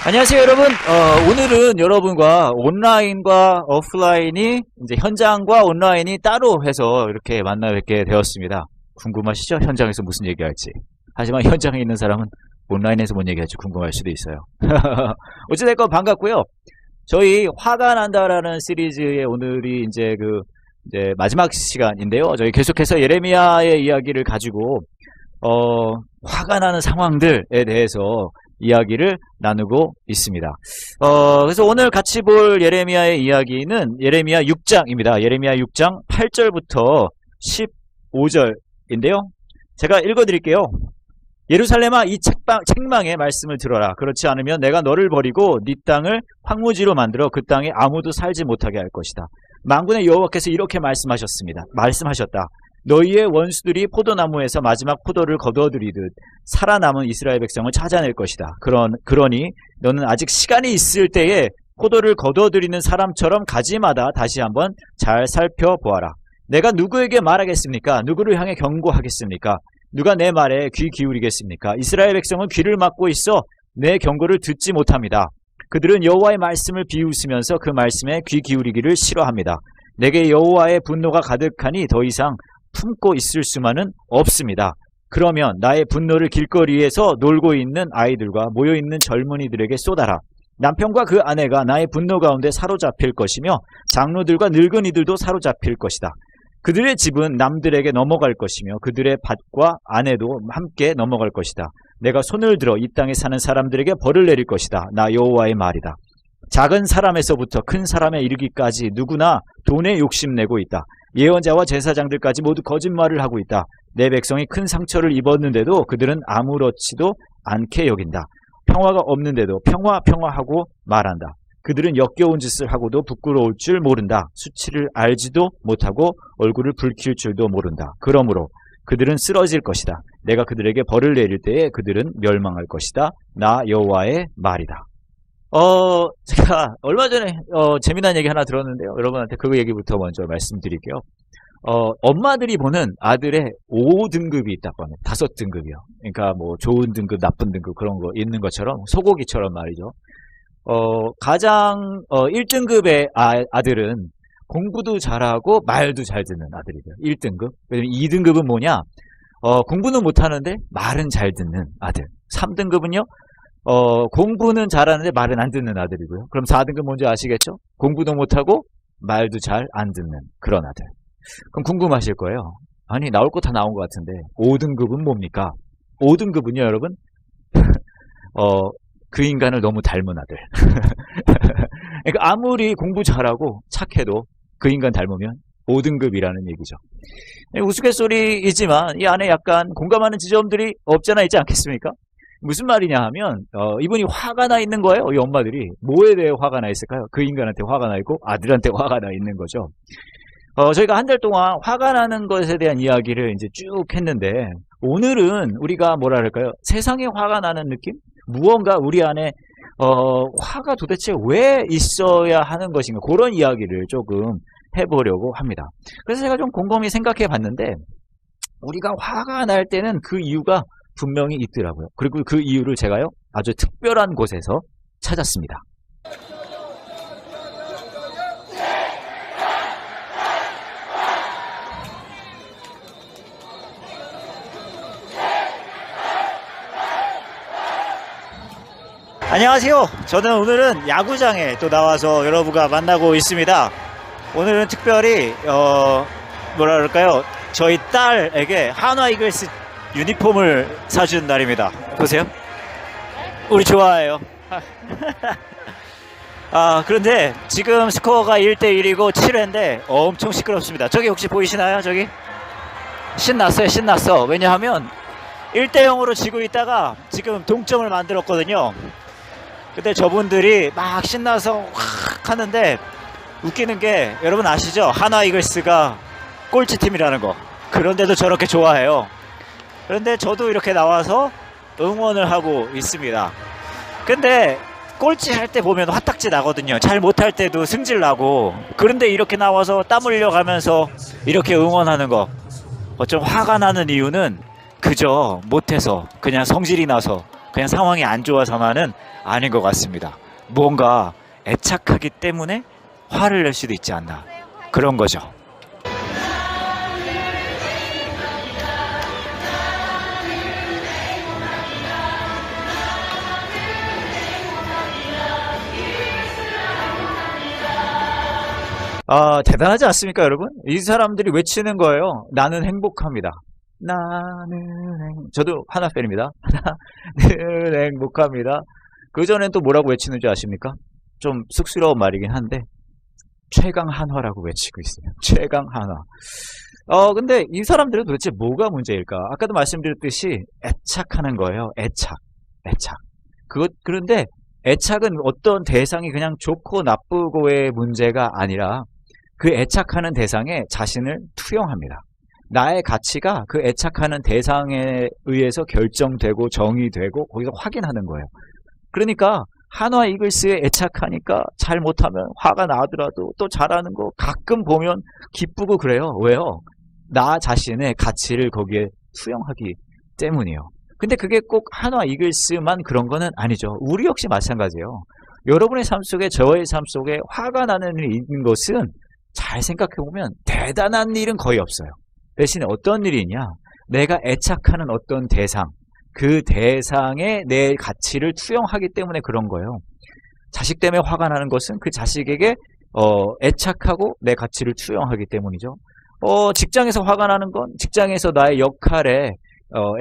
안녕하세요, 여러분. 오늘은 여러분과 온라인과 오프라인이 이제 현장과 온라인이 따로 해서 이렇게 만나 뵙게 되었습니다. 궁금하시죠? 현장에서 무슨 얘기할지. 하지만 현장에 있는 사람은 온라인에서 뭔 얘기할지 궁금할 수도 있어요. 어찌됐건 반갑고요. 저희 화가 난다라는 시리즈의 오늘이 이제 마지막 시간인데요. 저희 계속해서 예레미야의 이야기를 가지고 화가 나는 상황들에 대해서 이야기를 나누고 있습니다. 그래서 오늘 같이 볼 예레미야의 이야기는 예레미야 6장입니다. 예레미야 6장 8절부터 15절인데요. 제가 읽어드릴게요. 예루살렘아, 이 책망의 말씀을 들어라. 그렇지 않으면 내가 너를 버리고 네 땅을 황무지로 만들어 그 땅에 아무도 살지 못하게 할 것이다. 만군의 여호와께서 이렇게 말씀하셨다. 너희의 원수들이 포도나무에서 마지막 포도를 거두어들이듯 살아남은 이스라엘 백성을 찾아낼 것이다. 그러니 너는 아직 시간이 있을 때에 포도를 거두어들이는 사람처럼 가지마다 다시 한번 잘 살펴보아라. 내가 누구에게 말하겠습니까? 누구를 향해 경고하겠습니까? 누가 내 말에 귀 기울이겠습니까? 이스라엘 백성은 귀를 막고 있어 내 경고를 듣지 못합니다. 그들은 여호와의 말씀을 비웃으면서 그 말씀에 귀 기울이기를 싫어합니다. 내게 여호와의 분노가 가득하니 더 이상 품고 있을 수만은 없습니다. 그러면 나의 분노를 길거리에서 놀고 있는 아이들과 모여있는 젊은이들에게 쏟아라. 남편과 그 아내가 나의 분노 가운데 사로잡힐 것이며 장로들과 늙은이들도 사로잡힐 것이다. 그들의 집은 남들에게 넘어갈 것이며 그들의 밭과 아내도 함께 넘어갈 것이다. 내가 손을 들어 이 땅에 사는 사람들에게 벌을 내릴 것이다. 나 여호와의 말이다. 작은 사람에서부터 큰 사람에 이르기까지 누구나 돈에 욕심내고 있다. 예언자와 제사장들까지 모두 거짓말을 하고 있다. 내 백성이 큰 상처를 입었는데도 그들은 아무렇지도 않게 여긴다. 평화가 없는데도 평화하고 말한다. 그들은 역겨운 짓을 하고도 부끄러울 줄 모른다. 수치를 알지도 못하고 얼굴을 붉힐 줄도 모른다. 그러므로 그들은 쓰러질 것이다. 내가 그들에게 벌을 내릴 때에 그들은 멸망할 것이다. 나 여호와의 말이다. 제가 얼마 전에 재미난 얘기 하나 들었는데요. 여러분한테 그 얘기부터 먼저 말씀드릴게요. 엄마들이 보는 아들의 5등급이 있다고 합니다. 5등급이요. 그러니까 뭐 좋은 등급, 나쁜 등급 그런 거 있는 것처럼 소고기처럼 말이죠. 가장 1등급의 아들은 공부도 잘하고 말도 잘 듣는 아들이고요. 1등급. 그다음에 2등급은 뭐냐? 공부는 못하는데 말은 잘 듣는 아들. 3등급은요? 공부는 잘하는데 말은 안 듣는 아들이고요. 그럼 4등급 뭔지 아시겠죠? 공부도 못하고 말도 잘 안 듣는 그런 아들. 그럼 궁금하실 거예요. 아니, 나올 거 다 나온 것 같은데 5등급은 뭡니까? 5등급은요, 여러분? 그 인간을 너무 닮은 아들. 그러니까 아무리 공부 잘하고 착해도 그 인간 닮으면 5등급이라는 얘기죠. 우스갯소리이지만 이 안에 약간 공감하는 지점들이 없잖아 있지 않겠습니까? 무슨 말이냐 하면 이분이 화가 나 있는 거예요. 이 엄마들이 뭐에 대해 화가 나 있을까요? 그 인간한테 화가 나 있고 아들한테 화가 나 있는 거죠. 저희가 한 달 동안 화가 나는 것에 대한 이야기를 이제 쭉 했는데 오늘은 우리가 뭐라 그럴까요? 세상에 화가 나는 느낌? 무언가 우리 안에 화가 도대체 왜 있어야 하는 것인가? 그런 이야기를 조금 해보려고 합니다. 그래서 제가 좀 곰곰이 생각해 봤는데 우리가 화가 날 때는 그 이유가 분명히 있더라고요. 그리고 그 이유를 제가요 아주 특별한 곳에서 찾았습니다. 안녕하세요. 저는 오늘은 야구장에 또 나와서 여러분과 만나고 있습니다. 오늘은 특별히 뭐라 그럴까요? 저희 딸에게 한화 이글스 유니폼을 사준 날입니다. 보세요. 우리 좋아해요. 그런데 지금 스코어가 1대1이고 7회인데 엄청 시끄럽습니다. 저기 혹시 보이시나요? 저기? 신났어. 왜냐하면 1대0으로 지고 있다가 지금 동점을 만들었거든요. 근데 저분들이 막 신나서 확 하는데 웃기는 게 여러분 아시죠? 한화 이글스가 꼴찌팀이라는 거. 그런데도 저렇게 좋아해요. 그런데 저도 이렇게 나와서 응원을 하고 있습니다. 근데 꼴찌 할 때 보면 화딱지 나거든요. 잘 못할 때도 승질 나고. 그런데 이렇게 나와서 땀 흘려가면서 이렇게 응원하는 거. 좀 화가 나는 이유는 그저 못해서 그냥 성질이 나서 그냥 상황이 안 좋아서만은 아닌 것 같습니다. 뭔가 애착하기 때문에 화를 낼 수도 있지 않나, 그런 거죠. 대단하지 않습니까, 여러분? 이 사람들이 외치는 거예요. 나는 행복합니다. 저도 하나 팬입니다. 나는 행복합니다. 그전엔 또 뭐라고 외치는 줄 아십니까? 좀 쑥스러운 말이긴 한데, 최강 한화라고 외치고 있어요. 최강 한화. 근데 이 사람들은 도대체 뭐가 문제일까? 아까도 말씀드렸듯이 애착하는 거예요. 애착. 그런데 애착은 어떤 대상이 그냥 좋고 나쁘고의 문제가 아니라 그 애착하는 대상에 자신을 투영합니다. 나의 가치가 그 애착하는 대상에 의해서 결정되고 정의되고 거기서 확인하는 거예요. 그러니까 한화 이글스에 애착하니까 잘못하면 화가 나더라도 또 잘하는 거 가끔 보면 기쁘고 그래요. 왜요? 나 자신의 가치를 거기에 투영하기 때문이에요. 근데 그게 꼭 한화 이글스만 그런 거는 아니죠. 우리 역시 마찬가지예요. 여러분의 삶 속에, 저의 삶 속에 화가 나는 일이 있는 것은 잘 생각해보면 대단한 일은 거의 없어요. 대신에 어떤 일이 있냐? 내가 애착하는 어떤 대상, 그 대상에 내 가치를 투영하기 때문에 그런 거예요. 자식 때문에 화가 나는 것은 그 자식에게 애착하고 내 가치를 투영하기 때문이죠. 직장에서 화가 나는 건 직장에서 나의 역할에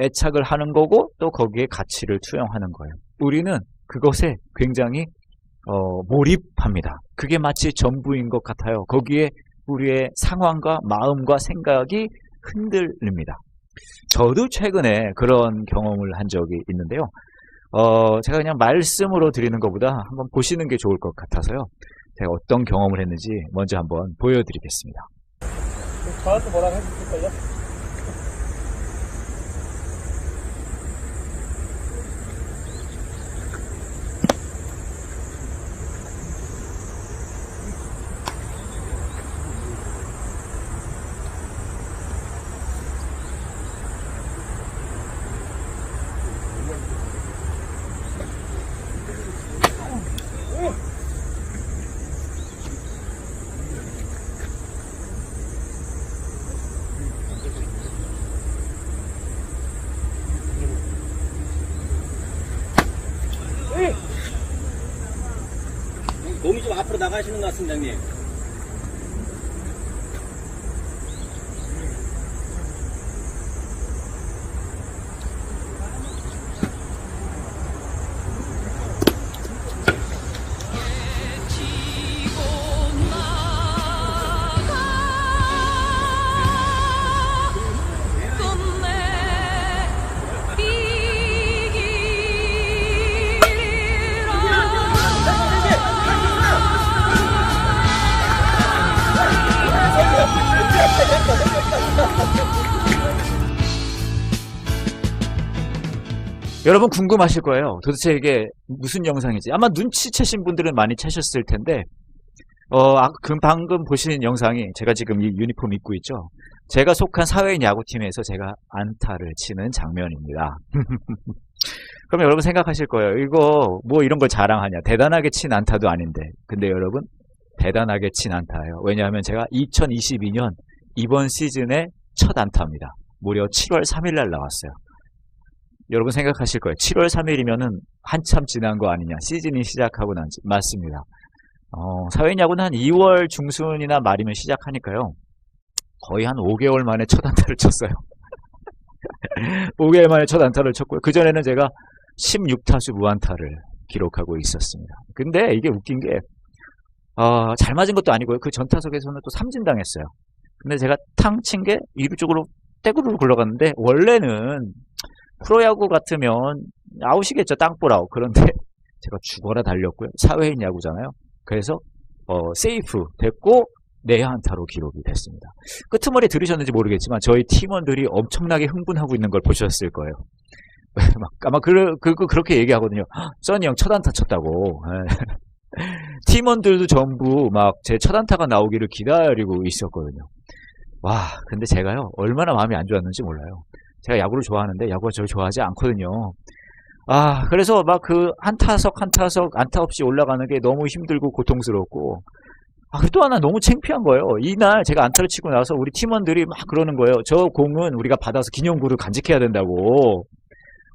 애착을 하는 거고 또 거기에 가치를 투영하는 거예요. 우리는 그것에 굉장히 몰입합니다. 그게 마치 전부인 것 같아요. 거기에 우리의 상황과 마음과 생각이 흔들립니다. 저도 최근에 그런 경험을 한 적이 있는데요. 제가 그냥 말씀으로 드리는 것보다 한번 보시는 게 좋을 것 같아서요. 제가 어떤 경험을 했는지 먼저 한번 보여드리겠습니다. 저한테 뭐라고 해주실걸요? 몸이 좀 앞으로 나가시는 것 같습니다, 형님. 여러분 궁금하실 거예요. 도대체 이게 무슨 영상이지? 아마 눈치채신 분들은 많이 채셨을 텐데 방금 보신 영상이 제가 지금 이 유니폼 입고 있죠. 제가 속한 사회인 야구팀에서 제가 안타를 치는 장면입니다. 그럼 여러분 생각하실 거예요. 이거 뭐 이런 걸 자랑하냐. 대단하게 친 안타도 아닌데. 근데 여러분 대단하게 친 안타예요. 왜냐하면 제가 2022년 이번 시즌의 첫 안타입니다. 무려 7월 3일 날 나왔어요. 여러분 생각하실 거예요. 7월 3일이면은 한참 지난 거 아니냐. 시즌이 시작하고 난지. 맞습니다. 사회인 야구는 한 2월 중순이나 말이면 시작하니까요. 거의 한 5개월 만에 첫 안타를 쳤어요. 5개월 만에 첫 안타를 쳤고요. 그전에는 제가 16타수 무안타를 기록하고 있었습니다. 근데 이게 웃긴 게 잘 맞은 것도 아니고요. 그 전 타석에서는 또 삼진당했어요. 근데 제가 탕 친 게 2루 쪽으로 떼구르르 굴러갔는데 원래는 프로야구 같으면 아웃이겠죠. 땅볼 아웃. 그런데 제가 죽어라 달렸고요. 사회인 야구잖아요. 그래서 세이프 됐고 내야 안타로 기록이 됐습니다. 끄트머리 들으셨는지 모르겠지만 저희 팀원들이 엄청나게 흥분하고 있는 걸 보셨을 거예요. 아마 그렇게 얘기하거든요. 써니 형 첫 안타 쳤다고. 팀원들도 전부 막 제 첫 안타가 나오기를 기다리고 있었거든요. 와, 근데 제가요 얼마나 마음이 안 좋았는지 몰라요. 제가 야구를 좋아하는데 야구가 저를 좋아하지 않거든요. 그래서 막 그 한 타석 한 타석 안타 없이 올라가는 게 너무 힘들고 고통스럽고, 그리고 또 하나 너무 창피한 거예요. 이날 제가 안타를 치고 나서 우리 팀원들이 막 그러는 거예요. 저 공은 우리가 받아서 기념구를 간직해야 된다고.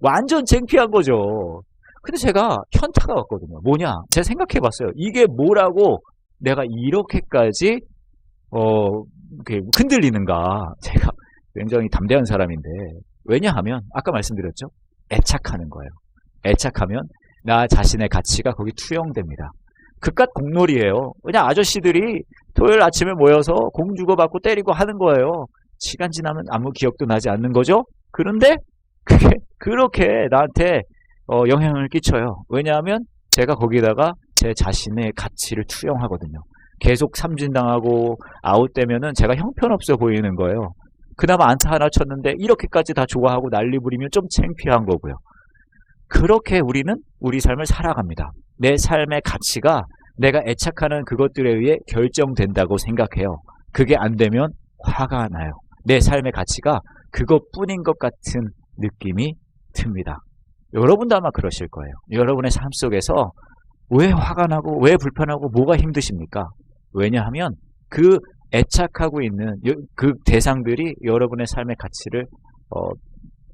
완전 창피한 거죠. 근데 제가 현타가 왔거든요. 뭐냐? 제가 생각해 봤어요. 이게 뭐라고 내가 이렇게까지, 흔들리는가. 제가 굉장히 담대한 사람인데. 왜냐하면, 아까 말씀드렸죠? 애착하는 거예요. 애착하면 나 자신의 가치가 거기 투영됩니다. 그깟 공놀이에요. 그냥 아저씨들이 토요일 아침에 모여서 공 주고받고 때리고 하는 거예요. 시간 지나면 아무 기억도 나지 않는 거죠? 그런데 그게 그렇게 나한테 영향을 끼쳐요. 왜냐하면 제가 거기다가 제 자신의 가치를 투영하거든요. 계속 삼진당하고 아웃되면은 제가 형편없어 보이는 거예요. 그나마 안타 하나 쳤는데 이렇게까지 다 좋아하고 난리 부리면 좀 창피한 거고요. 그렇게 우리는 우리 삶을 살아갑니다. 내 삶의 가치가 내가 애착하는 그것들에 의해 결정된다고 생각해요. 그게 안 되면 화가 나요. 내 삶의 가치가 그것뿐인 것 같은 느낌이 듭니다. 여러분도 아마 그러실 거예요. 여러분의 삶 속에서 왜 화가 나고 왜 불편하고 뭐가 힘드십니까? 왜냐하면 그 애착하고 있는 그 대상들이 여러분의 삶의 가치를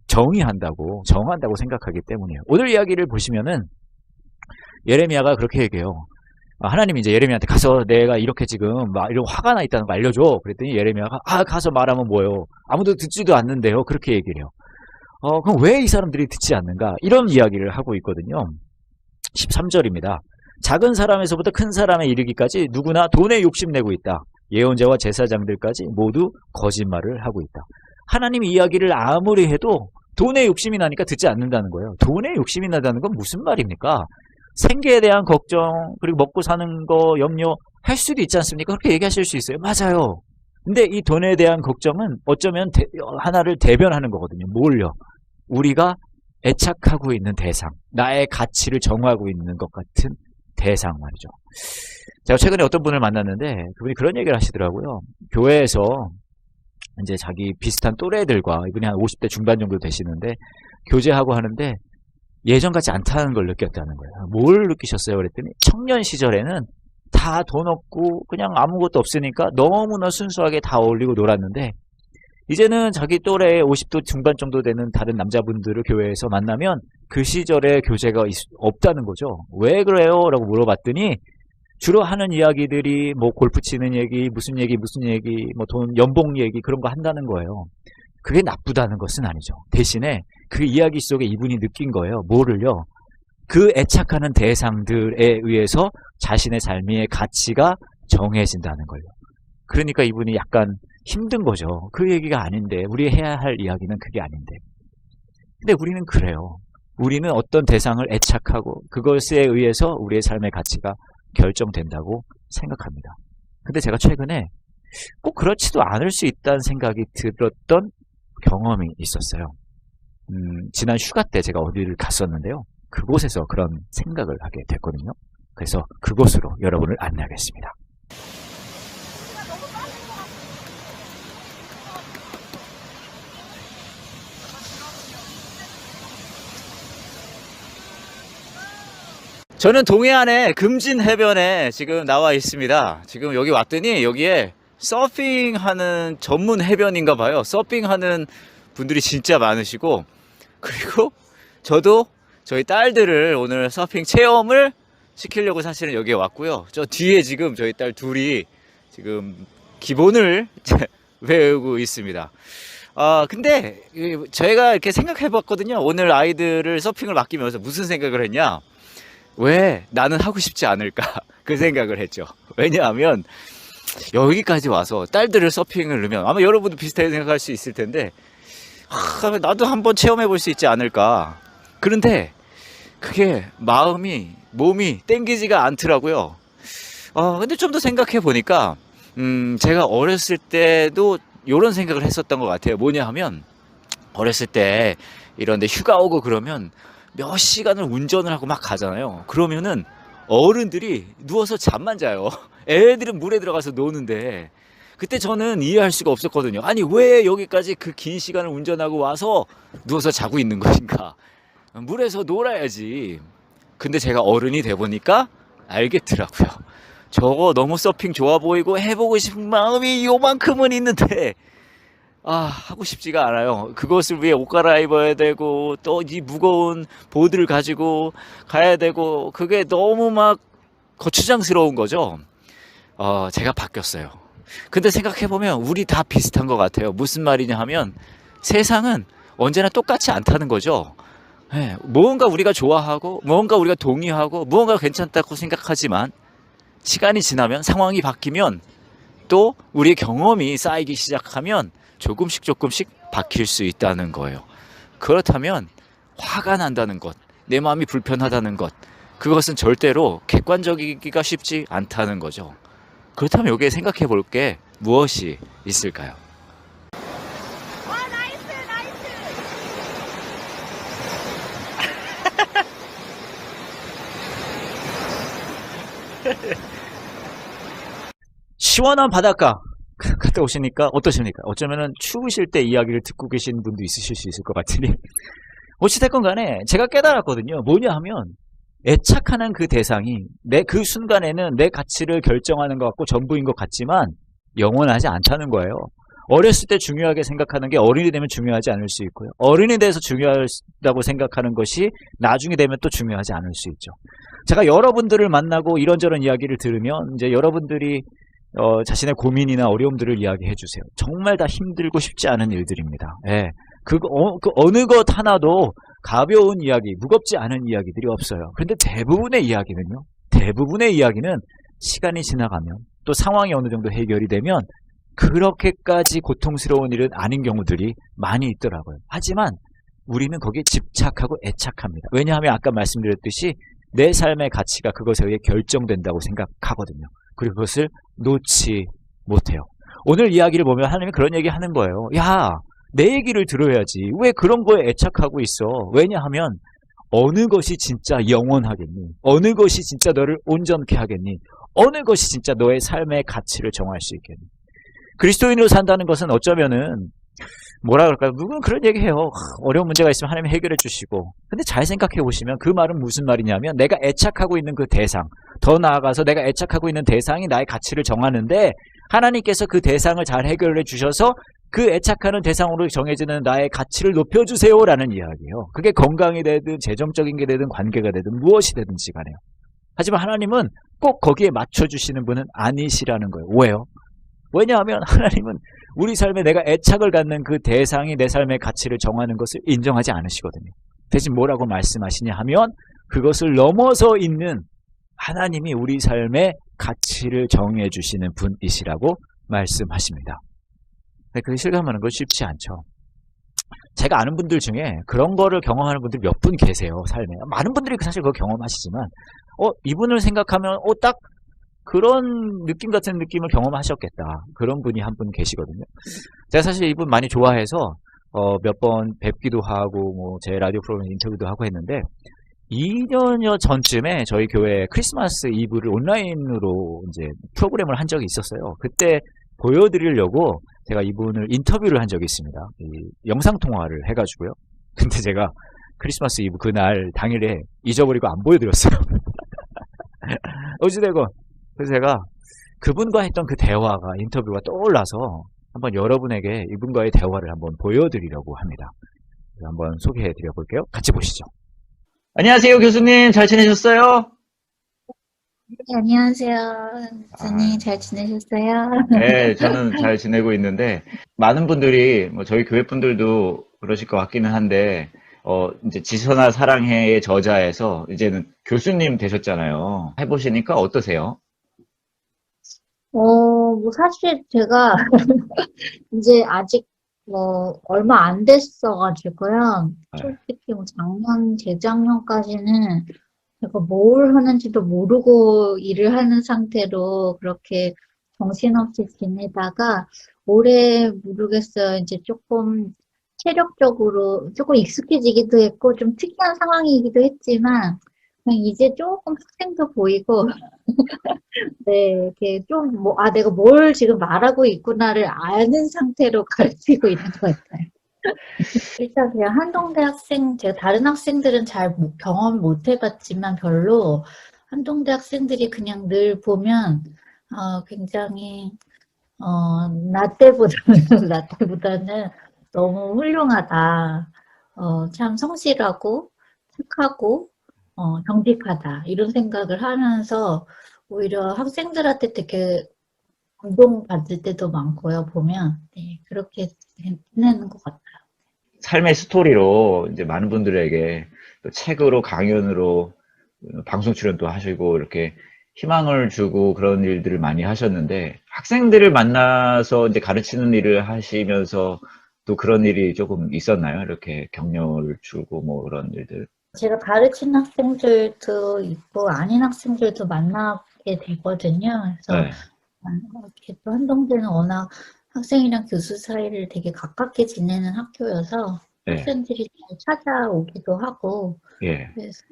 정한다고 생각하기 때문이에요. 오늘 이야기를 보시면은 예레미야가 그렇게 얘기해요. 하나님이 이제 예레미야한테 가서 내가 이렇게 지금 막 이런 화가 나 있다는 거 알려줘. 그랬더니 예레미야가 가서 말하면 뭐요? 아무도 듣지도 않는데요. 그렇게 얘기를 해요. 그럼 왜 이 사람들이 듣지 않는가? 이런 이야기를 하고 있거든요. 13절입니다. 작은 사람에서부터 큰 사람에 이르기까지 누구나 돈에 욕심내고 있다. 예언자와 제사장들까지 모두 거짓말을 하고 있다. 하나님이 이야기를 아무리 해도 돈에 욕심이 나니까 듣지 않는다는 거예요. 돈에 욕심이 나다는 건 무슨 말입니까? 생계에 대한 걱정, 그리고 먹고 사는 거 염려할 수도 있지 않습니까? 그렇게 얘기하실 수 있어요. 맞아요. 근데 이 돈에 대한 걱정은 어쩌면 하나를 대변하는 거거든요. 뭘요? 우리가 애착하고 있는 대상, 나의 가치를 정하고 있는 것 같은 대상 말이죠. 제가 최근에 어떤 분을 만났는데 그분이 그런 얘기를 하시더라고요. 교회에서 이제 자기 비슷한 또래들과, 이분이 한 50대 중반 정도 되시는데 교제하고 하는데 예전같이 않다는 걸 느꼈다는 거예요. 뭘 느끼셨어요? 그랬더니 청년 시절에는 다 돈 없고 그냥 아무것도 없으니까 너무나 순수하게 다 어울리고 놀았는데, 이제는 자기 또래 50대 중반 정도 되는 다른 남자분들을 교회에서 만나면 그 시절에 교제가 없다는 거죠. 왜 그래요? 라고 물어봤더니 주로 하는 이야기들이 뭐 골프 치는 얘기, 무슨 얘기, 뭐 돈, 연봉 얘기, 그런 거 한다는 거예요. 그게 나쁘다는 것은 아니죠. 대신에 그 이야기 속에 이분이 느낀 거예요. 뭐를요? 그 애착하는 대상들에 의해서 자신의 삶의 가치가 정해진다는 걸요. 그러니까 이분이 약간 힘든 거죠. 그 얘기가 아닌데, 우리 해야 할 이야기는 그게 아닌데. 근데 우리는 그래요. 우리는 어떤 대상을 애착하고 그것에 의해서 우리의 삶의 가치가 결정된다고 생각합니다. 근데 제가 최근에 꼭 그렇지도 않을 수 있다는 생각이 들었던 경험이 있었어요. 지난 휴가 때 제가 어디를 갔었는데요. 그곳에서 그런 생각을 하게 됐거든요. 그래서 그곳으로 여러분을 안내하겠습니다. 저는 동해안의 금진해변에 지금 나와 있습니다. 지금 여기 왔더니 여기에 서핑하는 전문 해변인가 봐요. 서핑하는 분들이 진짜 많으시고, 그리고 저도 저희 딸들을 오늘 서핑 체험을 시키려고 사실은 여기에 왔고요. 저 뒤에 지금 저희 딸 둘이 지금 기본을 외우고 있습니다. 근데 저희가 이렇게 생각해 봤거든요. 오늘 아이들을 서핑을 맡기면서 무슨 생각을 했냐? 왜 나는 하고 싶지 않을까? 그 생각을 했죠. 왜냐하면 여기까지 와서 딸들을 서핑을 넣으면 아마 여러분도 비슷하게 생각할 수 있을 텐데, 나도 한번 체험해 볼 수 있지 않을까. 그런데 그게 몸이 땡기지가 않더라고요. 근데 좀 더 생각해 보니까 제가 어렸을 때도 이런 생각을 했었던 것 같아요. 뭐냐 하면, 어렸을 때 이런데 휴가 오고 그러면 몇 시간을 운전을 하고 막 가잖아요. 그러면은 어른들이 누워서 잠만 자요. 애들은 물에 들어가서 노는데, 그때 저는 이해할 수가 없었거든요. 아니 왜 여기까지 그 긴 시간을 운전하고 와서 누워서 자고 있는 것인가. 물에서 놀아야지. 근데 제가 어른이 돼 보니까 알겠더라고요. 저거 너무 서핑 좋아 보이고 해보고 싶은 마음이 요만큼은 있는데 하고 싶지가 않아요. 그것을 위해 옷 갈아입어야 되고 또 이 무거운 보드를 가지고 가야 되고 그게 너무 막 거추장스러운 거죠. 제가 바뀌었어요. 근데 생각해보면 우리 다 비슷한 것 같아요. 무슨 말이냐 하면 세상은 언제나 똑같지 않다는 거죠. 예, 무언가 우리가 좋아하고 무언가 우리가 동의하고 무언가 괜찮다고 생각하지만 시간이 지나면 상황이 바뀌면 또 우리의 경험이 쌓이기 시작하면 조금씩 바뀔 수 있다는 거예요. 그렇다면 화가 난다는 것, 내 마음이 불편하다는 것, 그것은 절대로 객관적이기가 쉽지 않다는 거죠. 그렇다면 여기에 생각해 볼 게 무엇이 있을까요? 나이스, 나이스. 시원한 바닷가 갔다 오시니까 어떠십니까? 어쩌면은 추우실 때 이야기를 듣고 계신 분도 있으실 수 있을 것 같으니 어찌됐건 간에 제가 깨달았거든요. 뭐냐 하면 애착하는 그 대상이 그 순간에는 내 가치를 결정하는 것 같고 전부인 것 같지만 영원하지 않다는 거예요. 어렸을 때 중요하게 생각하는 게 어른이 되면 중요하지 않을 수 있고요. 어른이 돼서 중요하다고 생각하는 것이 나중에 되면 또 중요하지 않을 수 있죠. 제가 여러분들을 만나고 이런저런 이야기를 들으면 이제 여러분들이 자신의 고민이나 어려움들을 이야기해 주세요. 정말 다 힘들고 쉽지 않은 일들입니다. 예. 그 어느 것 하나도 가벼운 이야기, 무겁지 않은 이야기들이 없어요. 그런데 대부분의 이야기는 시간이 지나가면 또 상황이 어느 정도 해결이 되면 그렇게까지 고통스러운 일은 아닌 경우들이 많이 있더라고요. 하지만 우리는 거기에 집착하고 애착합니다. 왜냐하면 아까 말씀드렸듯이 내 삶의 가치가 그것에 의해 결정된다고 생각하거든요. 그리고 그것을 놓지 못해요. 오늘 이야기를 보면 하나님이 그런 얘기 하는 거예요. 야, 내 얘기를 들어야지. 왜 그런 거에 애착하고 있어? 왜냐하면 어느 것이 진짜 영원하겠니? 어느 것이 진짜 너를 온전케 하겠니? 어느 것이 진짜 너의 삶의 가치를 정할 수 있겠니? 그리스도인으로 산다는 것은 어쩌면은 뭐라 그럴까요? 누구는 그런 얘기해요. 어려운 문제가 있으면 하나님이 해결해 주시고. 근데 잘 생각해 보시면 그 말은 무슨 말이냐면 내가 애착하고 있는 그 대상, 더 나아가서 내가 애착하고 있는 대상이 나의 가치를 정하는데 하나님께서 그 대상을 잘 해결해 주셔서 그 애착하는 대상으로 정해지는 나의 가치를 높여주세요라는 이야기예요. 그게 건강이 되든 재정적인 게 되든 관계가 되든 무엇이 되든지 간에요. 하지만 하나님은 꼭 거기에 맞춰주시는 분은 아니시라는 거예요. 왜요? 왜냐하면 하나님은 우리 삶에 내가 애착을 갖는 그 대상이 내 삶의 가치를 정하는 것을 인정하지 않으시거든요. 대신 뭐라고 말씀하시냐 하면 그것을 넘어서 있는 하나님이 우리 삶의 가치를 정해주시는 분이시라고 말씀하십니다. 그게 실감하는 건 쉽지 않죠. 제가 아는 분들 중에 그런 거를 경험하는 분들이 몇 분 계세요. 삶에. 많은 분들이 사실 그거 경험하시지만 이분을 생각하면 딱 그런 느낌 같은 느낌을 경험하셨겠다. 그런 분이 한 분 계시거든요. 제가 사실 이분 많이 좋아해서 몇 번 뵙기도 하고 제 라디오 프로그램 인터뷰도 하고 했는데 2년여 전쯤에 저희 교회 크리스마스 이브를 온라인으로 이제 프로그램을 한 적이 있었어요. 그때 보여드리려고 제가 이분을 인터뷰를 한 적이 있습니다. 영상통화를 해가지고요. 근데 제가 크리스마스 이브 그날 당일에 잊어버리고 안 보여드렸어요. 어찌되고 그래서 제가 그분과 했던 그 대화가 인터뷰가 떠올라서 한번 여러분에게 이분과의 대화를 한번 보여드리려고 합니다. 한번 소개해드려 볼게요. 같이 보시죠. 안녕하세요, 교수님. 잘 지내셨어요? 네, 안녕하세요. 교수님 잘 지내셨어요? 네, 저는 잘 지내고 있는데 많은 분들이 저희 교회 분들도 그러실 것 같기는 한데 이제 지선아 사랑해의 저자에서 이제는 교수님 되셨잖아요. 해보시니까 어떠세요? 사실 제가 이제 아직 얼마 안 됐어가지고요. 네. 솔직히 작년, 재작년까지는 제가 뭘 하는지도 모르고 일을 하는 상태로 그렇게 정신없이 지내다가 올해 모르겠어요. 이제 조금 체력적으로 조금 익숙해지기도 했고 좀 특이한 상황이기도 했지만 그냥 이제 조금 학생도 보이고 네, 이렇게 내가 뭘 지금 말하고 있구나를 아는 상태로 가르치고 있는 것 같아요. 일단 그냥 한동대 학생, 제가 다른 학생들은 잘 경험 못 해봤지만 별로 한동대 학생들이 그냥 늘 보면 굉장히 나 때보다는 나 때보다는 너무 훌륭하다. 참 성실하고 착하고 정직하다 이런 생각을 하면서 오히려 학생들한테 되게 감동받을 때도 많고요. 보면 네, 그렇게 지내는 것 같아요. 삶의 스토리로 이제 많은 분들에게 또 책으로 강연으로 방송 출연도 하시고 이렇게 희망을 주고 그런 일들을 많이 하셨는데 학생들을 만나서 이제 가르치는 일을 하시면서 또 그런 일이 조금 있었나요? 이렇게 격려를 주고 뭐 그런 일들. 제가 가르치는 학생들도 있고 아닌 학생들도 만나게 되거든요. 그래서 네. 이렇게 또 한동대는 워낙 학생이랑 교수 사이를 되게 가깝게 지내는 학교여서 네. 학생들이 잘 찾아오기도 하고 예. 그래서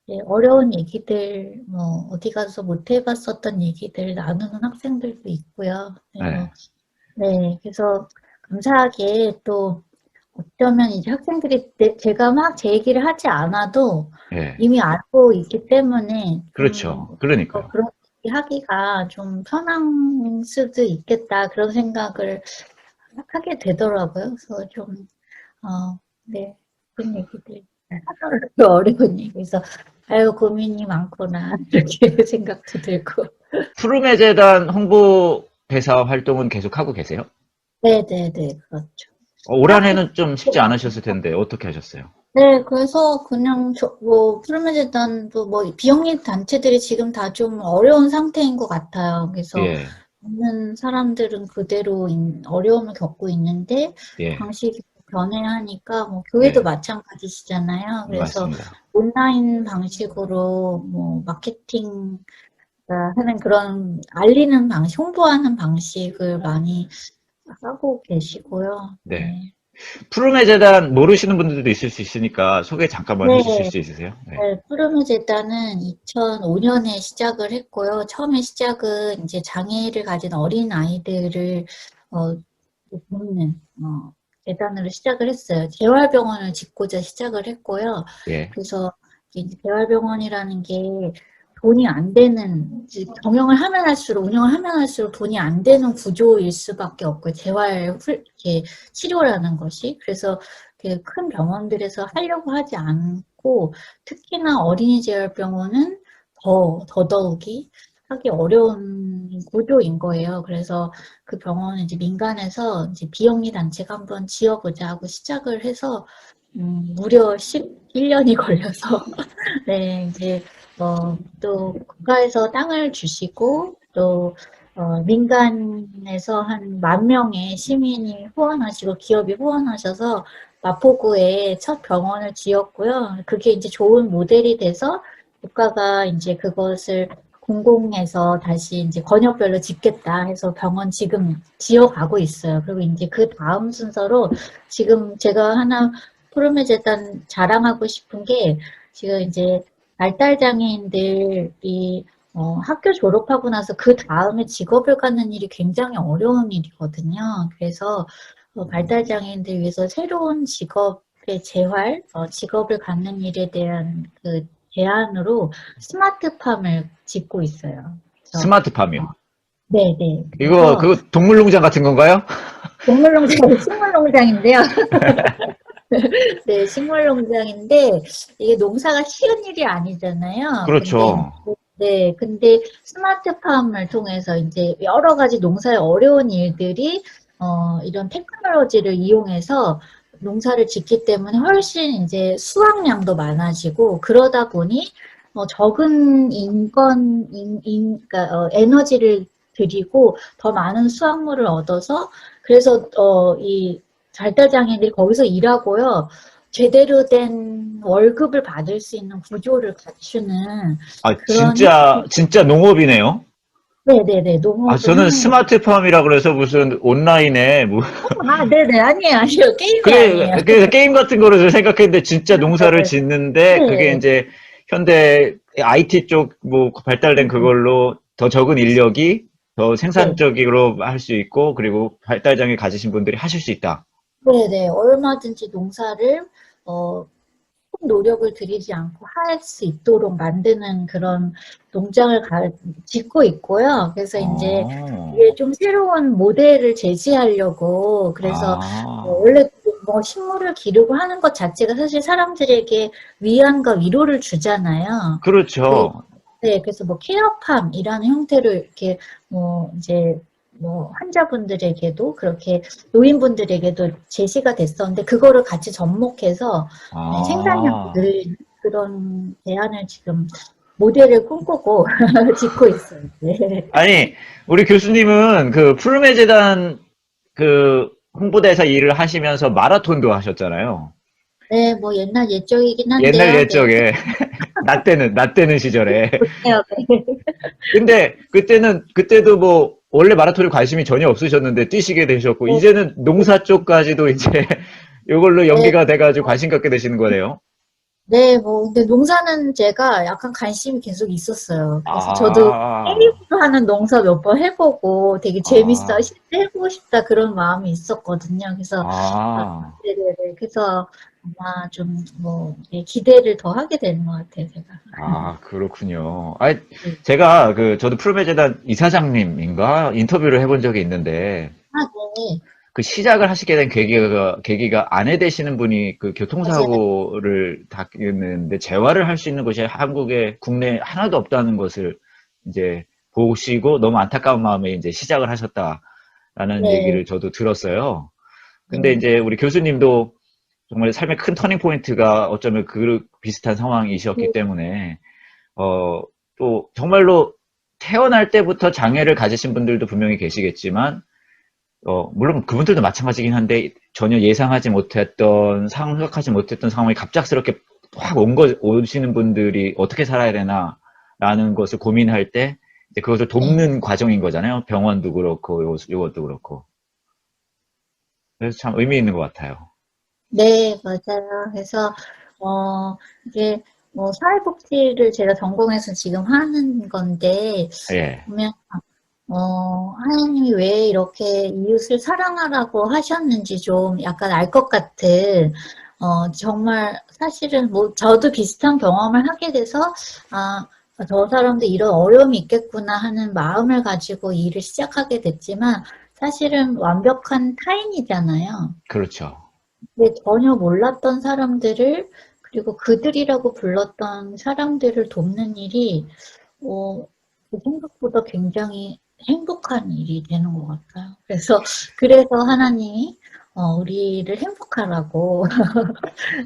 네, 어려운 얘기들 뭐 어디 가서 못 해봤었던 얘기들 나누는 학생들도 있고요. 네. 그래서 감사하게 또 어쩌면 이제 학생들이 제가 막 제 얘기를 하지 않아도 예. 이미 알고 있기 때문에 그렇죠. 그러니까요. 그런 얘기 하기가 좀 편한 수도 있겠다 그런 생각을 하게 되더라고요. 그래서 좀 네, 그런 얘기들 하더라고요. 어려운 얘기. 그래서 아유 고민이 많구나 이렇게 생각도 들고. 푸르메 재단 홍보 대사 활동은 계속 하고 계세요? 네네네 그렇죠. 올 한해는 좀 쉽지 않으셨을 텐데 어떻게 하셨어요? 네, 그래서 그냥 푸르메재단도 뭐 비영리 단체들이 지금 다 좀 어려운 상태인 것 같아요. 그래서 예. 있는 사람들은 그대로 어려움을 겪고 있는데 예. 방식이 변해야 하니까 뭐 교회도 예. 마찬가지시잖아요. 그래서 맞습니다. 온라인 방식으로 뭐 마케팅 하는 그런 알리는 방식, 홍보하는 방식을 많이 하고 계시고요. 네. 푸르메 재단 모르시는 분들도 있을 수 있으니까 소개 잠깐만 해주실 네. 수 있으세요? 네. 네, 푸르메 재단은 2005년에 시작을 했고요. 처음에 시작은 이제 장애를 가진 어린 아이들을 돕는 재단으로 시작을 했어요. 재활병원을 짓고자 시작을 했고요. 예. 그래서 이제 재활병원이라는 게 돈이 안 되는, 이제 경영을 하면 할수록, 운영을 하면 할수록 돈이 안 되는 구조일 수밖에 없고요. 이렇게 치료라는 것이. 그래서 이렇게 큰 병원들에서 하려고 하지 않고, 특히나 어린이 재활병원은 더더욱이 하기 어려운 구조인 거예요. 그래서 그 병원은 이제 민간에서 이제 비영리 단체가 한번 지어보자 하고 시작을 해서, 무려 11년이 걸려서, 네, 이제, 또 국가에서 땅을 주시고, 또, 민간에서 한 10,000명의 시민이 후원하시고, 기업이 후원하셔서, 마포구에 첫 병원을 지었고요. 그게 이제 좋은 모델이 돼서, 국가가 이제 그것을 공공에서 다시 이제 권역별로 짓겠다 해서 병원 지금 지어가고 있어요. 그리고 이제 그 다음 순서로 지금 제가 하나 푸르메 재단 자랑하고 싶은 게 지금 이제 발달장애인들이 학교 졸업하고 나서 그 다음에 직업을 갖는 일이 굉장히 어려운 일이거든요. 그래서 발달장애인들 위해서 새로운 직업의 직업을 갖는 일에 대한 그 대안으로 스마트팜을 짓고 있어요. 스마트팜이요. 네네. 이거 그 동물농장 같은 건가요? 동물농장, 식물농장인데요. 네, 식물농장인데 이게 농사가 쉬운 일이 아니잖아요. 그렇죠. 근데 스마트팜을 통해서 이제 여러 가지 농사의 어려운 일들이 이런 테크놀로지를 이용해서 농사를 짓기 때문에 훨씬 이제 수확량도 많아지고 그러다 보니 적은 그러니까 에너지를 들이고 더 많은 수확물을 얻어서 그래서 이 발달장애인들이 거기서 일하고요. 제대로 된 월급을 받을 수 있는 구조를 갖추는 아, 그런 진짜 농업이네요. 네네네 농업을 저는 하는 스마트팜이라 그래서 무슨 온라인에 뭐 네네 아니에요 게임이 그래 아니에요. 그래서 게임 같은 거를 생각했는데 진짜 농사를 네네. 짓는데 네. 그게 이제 현대 IT 쪽 뭐 발달된 그걸로 더 적은 인력이 더 생산적으로 할 수 있고 그리고 발달장애 가지신 분들이 하실 수 있다. 네네, 얼마든지 농사를, 큰 노력을 들이지 않고 할 수 있도록 만드는 그런 농장을 짓고 있고요. 그래서 이제 어. 이게 좀 새로운 모델을 제시하려고, 그래서 아. 원래 뭐 식물을 기르고 하는 것 자체가 사실 사람들에게 위안과 위로를 주잖아요. 그렇죠. 네, 그래서 뭐 케어팜이라는 형태로 이렇게 뭐 이제 뭐 환자분들에게도 그렇게 노인분들에게도 제시가 됐었는데 그거를 같이 접목해서 네, 생산량을 아. 늘리는 그런 대안을 지금 모델을 꿈꾸고 짓고 있어요. 네. 아니, 우리 교수님은 그 푸르메 재단 그 홍보대사 일을 하시면서 마라톤도 하셨잖아요. 네, 뭐 옛날 옛적이긴 옛날 한데요. 네, 옛적에 나 때는 시절에. 좋네요. 네. 근데 그때도 뭐 원래 마라톤에 관심이 전혀 없으셨는데 뛰시게 되셨고 이제는 농사 쪽까지도 이제 이걸로 네, 연계가 돼가지고 관심 갖게 되시는 거네요. 네, 뭐, 근데 농사는 제가 약간 관심이 계속 있었어요. 그래서 저도 아, 땡기로 하는 농사 몇 번 해보고 되게 재밌어, 아, 실제 해보고 싶다 그런 마음이 있었거든요. 그래서, 아, 아, 네네네. 그래서 아마 좀, 뭐, 예, 기대를 더 하게 되는 것 같아요, 제가. 그렇군요. 아, 네. 제가 저도 푸르메 재단 이사장님인가 인터뷰를 해본 적이 있는데 아, 네. 그 시작을 하시게 된 계기가 아내 되시는 분이 그 맞아요. 교통사고를 당했는데 재활을 할 수 있는 곳이 한국에 국내에 하나도 없다는 것을 이제 보시고 너무 안타까운 마음에 이제 시작을 하셨다라는 네. 얘기를 저도 들었어요. 근데 네. 이제 우리 교수님도 정말 삶의 큰 터닝 포인트가 어쩌면 그 비슷한 상황이셨기 네. 때문에 또 정말로 태어날 때부터 장애를 가지신 분들도 분명히 계시겠지만 물론 그분들도 마찬가지긴 한데 전혀 예상하지 못했던, 생각하지 못했던 상황이 갑작스럽게 확 오시는 분들이 어떻게 살아야 되나라는 것을 고민할 때 이제 그것을 네. 돕는 과정인 거잖아요. 병원도 그렇고 요것도 그렇고. 그래서 참 의미 있는 것 같아요. 네, 맞아요. 그래서, 이게, 뭐, 사회복지를 제가 전공해서 지금 하는 건데, 예. 보면, 하나님이 왜 이렇게 이웃을 사랑하라고 하셨는지 좀 약간 알 것 같은, 정말 사실은 뭐, 저도 비슷한 경험을 하게 돼서, 아, 저 사람도 이런 어려움이 있겠구나 하는 마음을 가지고 일을 시작하게 됐지만, 사실은 완벽한 타인이잖아요. 그렇죠. 근데 전혀 몰랐던 사람들을 그리고 그들이라고 불렀던 사람들을 돕는 일이 어, 생각보다 굉장히 행복한 일이 되는 것 같아요. 그래서 하나님이 우리를 행복하라고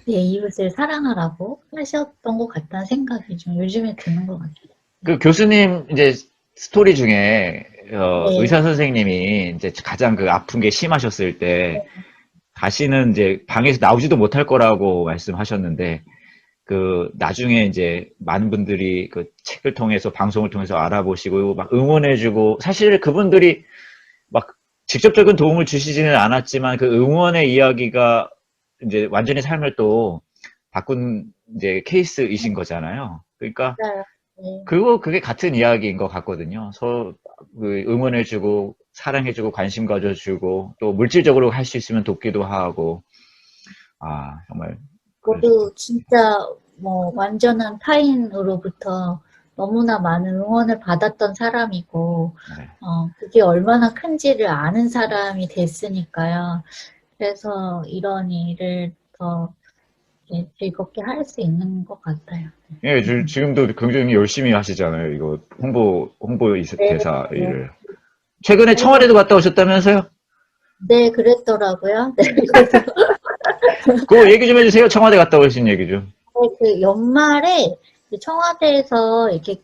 내 이웃을 사랑하라고 하셨던 것 같다는 생각이 좀 요즘에 드는 것 같아요. 그 교수님 이제 스토리 중에 네, 의사 선생님이 이제 가장 그 아픈 게 심하셨을 때 다시는 이제 방에서 나오지도 못할 거라고 말씀하셨는데 나중에 이제 많은 분들이 그 책을 통해서 방송을 통해서 알아보시고 막 응원해주고 사실 그분들이 막 직접적인 도움을 주시지는 않았지만 그 응원의 이야기가 이제 완전히 삶을 또 바꾼 이제 케이스이신 거잖아요. 그러니까 맞아요. 네, 그게 같은 이야기인 것 같거든요. 그 응원해주고 사랑해주고 관심 가져주고 또 물질적으로 할 수 있으면 돕기도 하고 정말 저도 진짜 뭐 완전한 타인으로부터 너무나 많은 응원을 받았던 사람이고, 네. 그게 얼마나 큰지를 아는 사람이 됐으니까요. 그래서 이런 일을 더 이렇게 즐겁게 할 수 있는 것 같아요. 예, 지금도 굉장히 열심히 하시잖아요. 이거 홍보 네, 대사 네. 일을. 최근에 그래서, 청와대도 갔다 오셨다면서요? 네, 그랬더라고요. 네, 그래서 그거 얘기 좀 해주세요. 청와대 갔다 오신 얘기 좀. 그 연말에 청와대에서 이렇게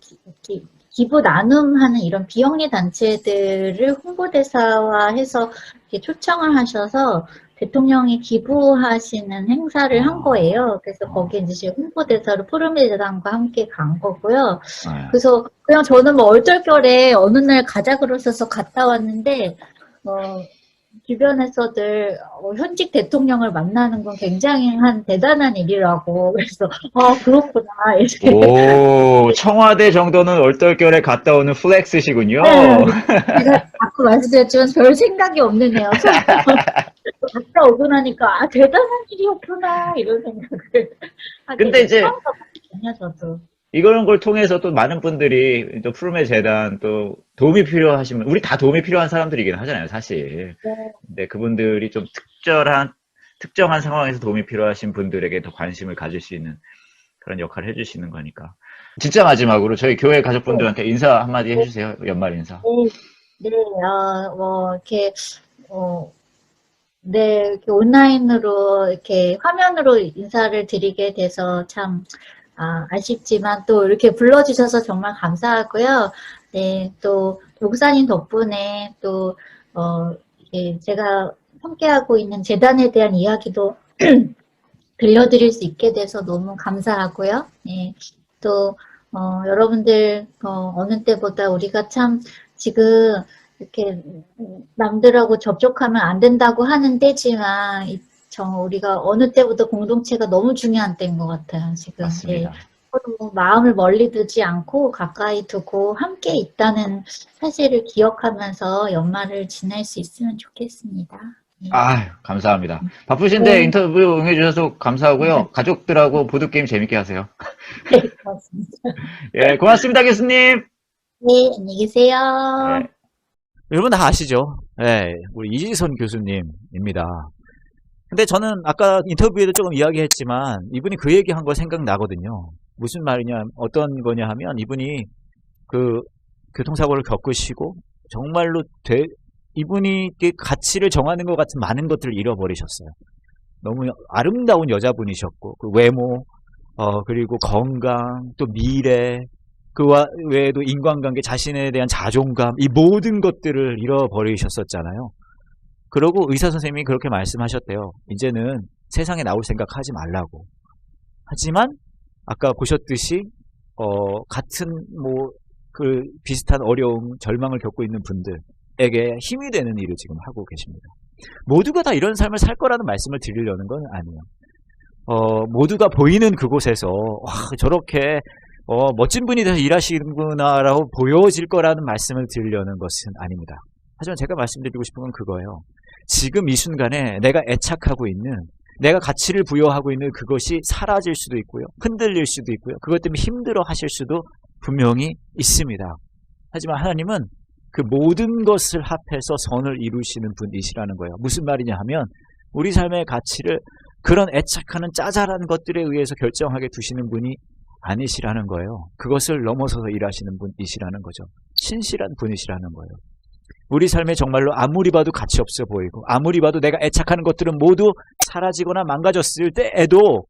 기부 나눔하는 이런 비영리 단체들을 홍보대사화해서 이렇게 초청을 하셔서 대통령이 기부하시는 행사를 한 아, 거예요. 그래서 거기에 이제 제가 홍보대사로 푸르메 재단과 함께 간 거고요. 네. 그래서 그냥 저는 뭐 얼떨결에 어느 날 가자 그러셔서 갔다 왔는데, 주변에서들 현직 대통령을 만나는 건 굉장히 대단한 일이라고 그래서 그렇구나 이렇게 오, 청와대 정도는 얼떨결에 갔다 오는 플렉스시군요. 네, 제가 자꾸 말씀드렸지만 별 생각이 없는 애여서 갔다 오고 나니까, 아, 대단한 일이었구나, 이런 생각을 하게 근데 이제 됐거든요, 저도. 이런 걸 통해서 또 많은 분들이 또 푸르메 재단 또 도움이 필요하시면 우리 다 도움이 필요한 사람들이긴 하잖아요, 사실. 네. 근데 그분들이 좀 특정한 상황에서 도움이 필요하신 분들에게 더 관심을 가질 수 있는 그런 역할을 해주시는 거니까. 진짜 마지막으로 저희 교회 가족분들한테 인사 한마디 해주세요. 연말 인사. 네, 이렇게, 네, 이렇게 온라인으로, 이렇게 화면으로 인사를 드리게 돼서 참, 아쉽지만 또 이렇게 불러주셔서 정말 감사하고요. 네, 또, 목사님 덕분에 또, 이렇게 제가 함께하고 있는 재단에 대한 이야기도 들려드릴 수 있게 돼서 너무 감사하고요. 네, 또, 여러분들, 어느 때보다 우리가 참 지금 이렇게 남들하고 접촉하면 안 된다고 하는 때지만, 우리가 어느 때보다 공동체가 너무 중요한 때인 것 같아요, 지금. 맞습니다. 네. 서로 마음을 멀리 두지 않고 가까이 두고 함께 있다는 사실을 기억하면서 연말을 지낼 수 있으면 좋겠습니다. 네. 감사합니다. 바쁘신데 네. 인터뷰 응해주셔서 감사하고요. 가족들하고 보드게임 재밌게 하세요. 네, 고맙습니다. 예, 고맙습니다, 교수님. 네, 안녕히 계세요. 네. 여러분 다 아시죠? 예, 우리 이지선 교수님입니다. 근데 저는 아까 인터뷰에도 조금 이야기했지만 이분이 그 얘기한 거 생각나거든요. 무슨 말이냐, 어떤 거냐 하면 이분이 그 교통사고를 겪으시고 정말로 이분이 가치를 정하는 것 같은 많은 것들을 잃어버리셨어요. 너무 아름다운 여자분이셨고 그 외모, 그리고 건강, 또 미래, 그 외에도 인간관계, 자신에 대한 자존감, 이 모든 것들을 잃어버리셨었잖아요. 그러고 의사 선생님이 그렇게 말씀하셨대요. 이제는 세상에 나올 생각하지 말라고. 하지만 아까 보셨듯이 같은 그 비슷한 어려움, 절망을 겪고 있는 분들에게 힘이 되는 일을 지금 하고 계십니다. 모두가 다 이런 삶을 살 거라는 말씀을 드리려는 건 아니에요. 모두가 보이는 그곳에서 와, 저렇게 멋진 분이 돼서 일하시는구나라고 보여질 거라는 말씀을 드리려는 것은 아닙니다. 하지만 제가 말씀드리고 싶은 건 그거예요. 지금 이 순간에 내가 애착하고 있는, 내가 가치를 부여하고 있는 그것이 사라질 수도 있고요. 흔들릴 수도 있고요. 그것 때문에 힘들어 하실 수도 분명히 있습니다. 하지만 하나님은 그 모든 것을 합해서 선을 이루시는 분이시라는 거예요. 무슨 말이냐 하면 우리 삶의 가치를 그런 애착하는 짜잘한 것들에 의해서 결정하게 두시는 분이 아니시라는 거예요. 그것을 넘어서서 일하시는 분이시라는 거죠. 신실한 분이시라는 거예요. 우리 삶에 정말로 아무리 봐도 가치 없어 보이고 아무리 봐도 내가 애착하는 것들은 모두 사라지거나 망가졌을 때에도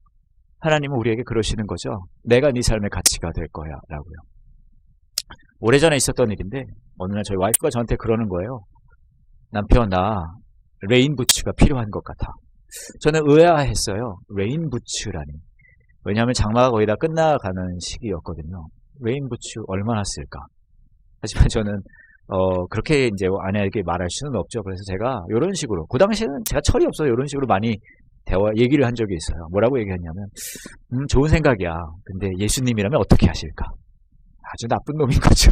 하나님은 우리에게 그러시는 거죠. 내가 네 삶의 가치가 될 거야 라고요. 오래전에 있었던 일인데 어느 날 저희 와이프가 저한테 그러는 거예요. 남편, 나 레인부츠가 필요한 것 같아. 저는 의아했어요. 레인부츠라니. 왜냐하면 장마가 거의 다 끝나가는 시기였거든요. 레인부츠 얼마나 쓸까? 하지만 저는 그렇게 이제 아내에게 말할 수는 없죠. 그래서 제가 이런 식으로, 그 당시에는 제가 철이 없어요. 이런 식으로 많이 얘기를 한 적이 있어요. 뭐라고 얘기했냐면, 좋은 생각이야. 근데 예수님이라면 어떻게 하실까? 아주 나쁜 놈인 거죠.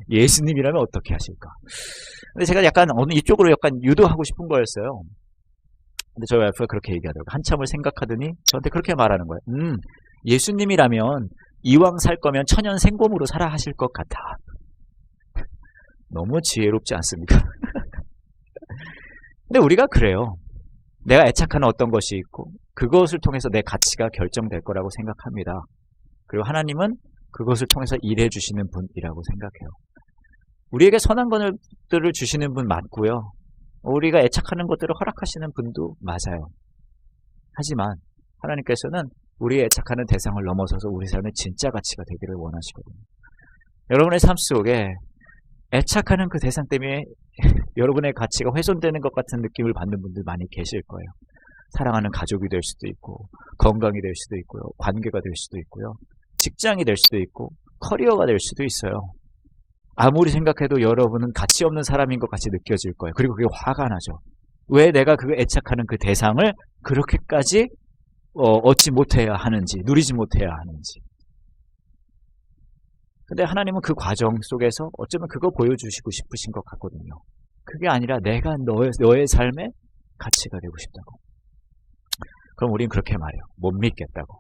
예수님이라면 어떻게 하실까? 근데 제가 약간 어느 이쪽으로 약간 유도하고 싶은 거였어요. 근데 저희 와이프가 그렇게 얘기하더라고요. 한참을 생각하더니 저한테 그렇게 말하는 거예요. 예수님이라면 이왕 살 거면 천연 생곰으로 살아 하실 것 같아. 너무 지혜롭지 않습니까? 근데 우리가 그래요. 내가 애착하는 어떤 것이 있고 그것을 통해서 내 가치가 결정될 거라고 생각합니다. 그리고 하나님은 그것을 통해서 일해 주시는 분이라고 생각해요. 우리에게 선한 것들을 주시는 분 맞고요. 우리가 애착하는 것들을 허락하시는 분도 맞아요. 하지만 하나님께서는 우리의 애착하는 대상을 넘어서서 우리 삶의 진짜 가치가 되기를 원하시거든요. 여러분의 삶 속에 애착하는 그 대상 때문에 여러분의 가치가 훼손되는 것 같은 느낌을 받는 분들 많이 계실 거예요. 사랑하는 가족이 될 수도 있고 건강이 될 수도 있고요. 관계가 될 수도 있고요. 직장이 될 수도 있고 커리어가 될 수도 있어요. 아무리 생각해도 여러분은 가치 없는 사람인 것 같이 느껴질 거예요. 그리고 그게 화가 나죠. 왜 내가 그 애착하는 그 대상을 그렇게까지 얻지 못해야 하는지, 누리지 못해야 하는지. 근데 하나님은 그 과정 속에서 어쩌면 그거 보여주시고 싶으신 것 같거든요. 그게 아니라 내가 너의 삶에 가치가 되고 싶다고. 그럼 우린 그렇게 말해요. 못 믿겠다고.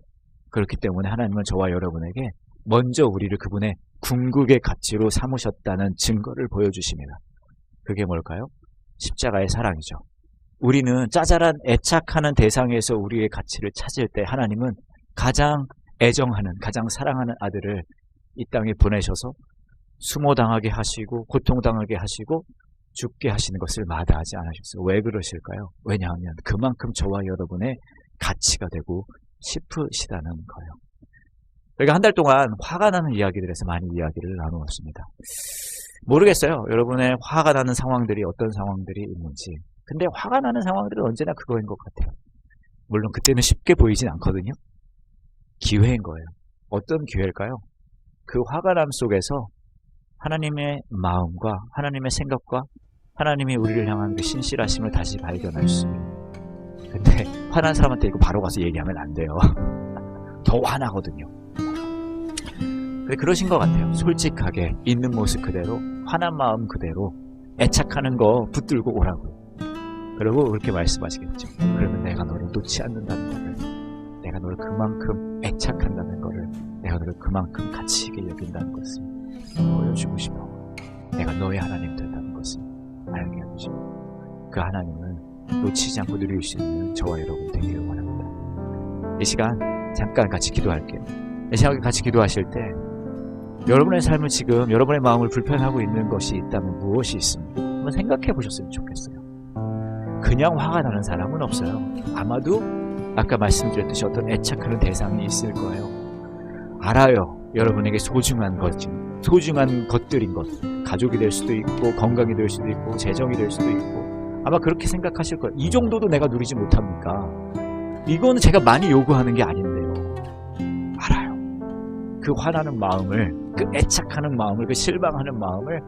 그렇기 때문에 하나님은 저와 여러분에게 먼저 우리를 그분의 궁극의 가치로 삼으셨다는 증거를 보여주십니다. 그게 뭘까요? 십자가의 사랑이죠. 우리는 짜잘한 애착하는 대상에서 우리의 가치를 찾을 때 하나님은 가장 애정하는, 가장 사랑하는 아들을 이 땅에 보내셔서 수모당하게 하시고 고통당하게 하시고 죽게 하시는 것을 마다하지 않으셨어요. 왜 그러실까요? 왜냐하면 그만큼 저와 여러분의 가치가 되고 싶으시다는 거예요. 저희가 한 달 동안 화가 나는 이야기들에서 많이 이야기를 나누었습니다. 모르겠어요. 여러분의 화가 나는 상황들이 어떤 상황들이 있는지. 근데 화가 나는 상황들은 언제나 그거인 것 같아요. 물론 그때는 쉽게 보이진 않거든요. 기회인 거예요. 어떤 기회일까요? 그 화가 남 속에서 하나님의 마음과 하나님의 생각과 하나님이 우리를 향한 그 신실하심을 다시 발견할 수 있어요. 근데 화난 사람한테 이거 바로 가서 얘기하면 안 돼요. 더 화나거든요. 근데 그러신 것 같아요. 솔직하게 있는 모습 그대로, 화난 마음 그대로 애착하는 거 붙들고 오라고요. 그리고 그렇게 말씀하시겠죠. 그러면 내가 너를 놓지 않는다는 거를, 내가 너를 그만큼 애착한다는 거를, 내가 너를 그만큼 가치 있게 여긴다는 것을 보여주고 싶어. 내가 너의 하나님 된다는 것을 알게 해주시고, 그 하나님을 놓치지 않고 누릴 수 있는 저와 여러분 되기를 원합니다. 이 시간 잠깐 같이 기도할게요. 이 시간 같이 기도하실 때 여러분의 삶을 지금 여러분의 마음을 불편하고 있는 것이 있다면 무엇이 있습니까? 한번 생각해 보셨으면 좋겠어요. 그냥 화가 나는 사람은 없어요. 아마도 아까 말씀드렸듯이 어떤 애착하는 대상이 있을 거예요. 알아요. 여러분에게 소중한 것들인 것. 가족이 될 수도 있고 건강이 될 수도 있고 재정이 될 수도 있고 아마 그렇게 생각하실 거예요. 이 정도도 내가 누리지 못합니까? 이거는 제가 많이 요구하는 게 아닌데요. 알아요. 그 화나는 마음을, 그 애착하는 마음을, 그 실망하는 마음을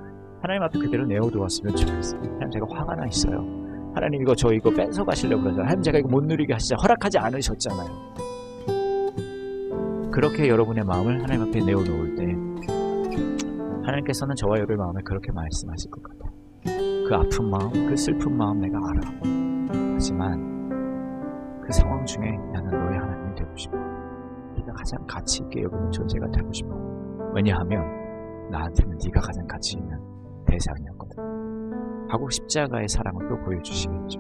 하나님 앞에 그대로 내어두었으면 좋겠어요. 하나님 제가 화가 나 있어요. 하나님 이거 저 이거 뺏어가시려고 그러잖아요. 하나님 제가 이거 못 누리게 하시자 허락하지 않으셨잖아요. 그렇게 여러분의 마음을 하나님 앞에 내어놓을 때 하나님께서는 저와 여러분의 마음에 그렇게 말씀하실 것 같아요. 그 아픈 마음, 그 슬픈 마음 내가 알아. 하지만 그 상황 중에 나는 너의 하나님이 되고 싶어. 네가 가장 가치 있게 여기는 존재가 되고 싶어. 왜냐하면 나한테는 네가 가장 가치 있는 대상이었거든. 하고 십자가의 사랑을 또 보여주시겠죠.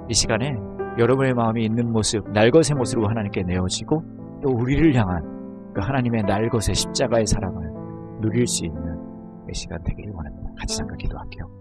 이 시간에 여러분의 마음이 있는 모습, 날것의 모습으로 하나님께 내어지고 또 우리를 향한 그 하나님의 날것의 십자가의 사랑을 누릴 수 있는 이 시간 되기를 원합니다. 같이 잠깐 기도할게요.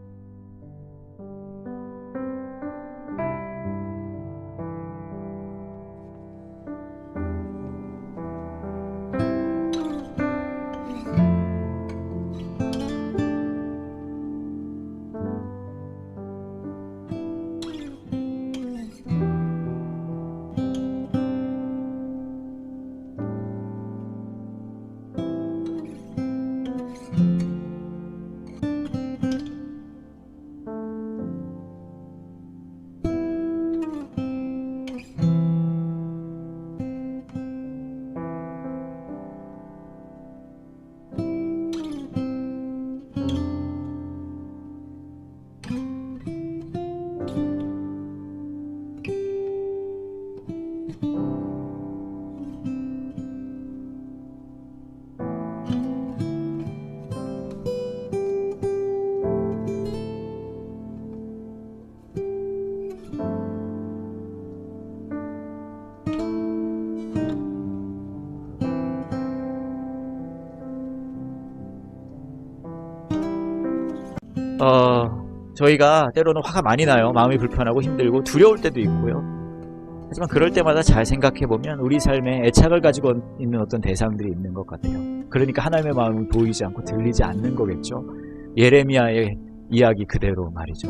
저희가 때로는 화가 많이 나요. 마음이 불편하고 힘들고 두려울 때도 있고요. 하지만 그럴 때마다 잘 생각해보면 우리 삶에 애착을 가지고 있는 어떤 대상들이 있는 것 같아요. 그러니까 하나님의 마음은 보이지 않고 들리지 않는 거겠죠. 예레미야의 이야기 그대로 말이죠.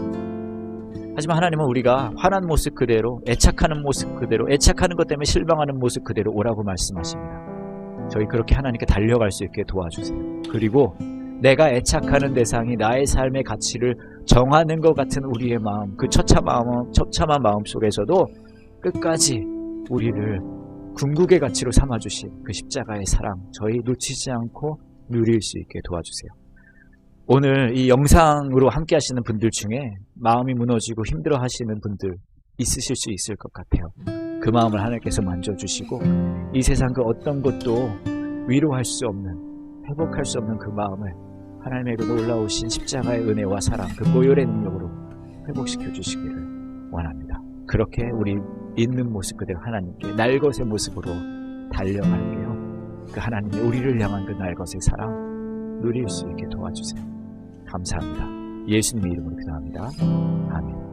하지만 하나님은 우리가 화난 모습 그대로, 애착하는 모습 그대로, 애착하는 것 때문에 실망하는 모습 그대로 오라고 말씀하십니다. 저희 그렇게 하나님께 달려갈 수 있게 도와주세요. 그리고 내가 애착하는 대상이 나의 삶의 가치를 정하는 것 같은 우리의 마음, 그 처참한 마음 속에서도 끝까지 우리를 궁극의 가치로 삼아주신 그 십자가의 사랑, 저희 놓치지 않고 누릴 수 있게 도와주세요. 오늘 이 영상으로 함께 하시는 분들 중에 마음이 무너지고 힘들어 하시는 분들, 있으실 수 있을 것 같아요. 그 마음을 하나님께서 만져주시고 이 세상 그 어떤 것도 위로할 수 없는, 회복할 수 없는 그 마음을 하나님의 그 놀라우신 십자가의 은혜와 사랑, 그 보혈의 능력으로 회복시켜 주시기를 원합니다. 그렇게 우리 있는 모습 그대로 하나님께 날것의 모습으로 달려갈게요. 그 하나님이 우리를 향한 그 날것의 사랑 누릴 수 있게 도와주세요. 감사합니다. 예수님의 이름으로 기도합니다. 아멘.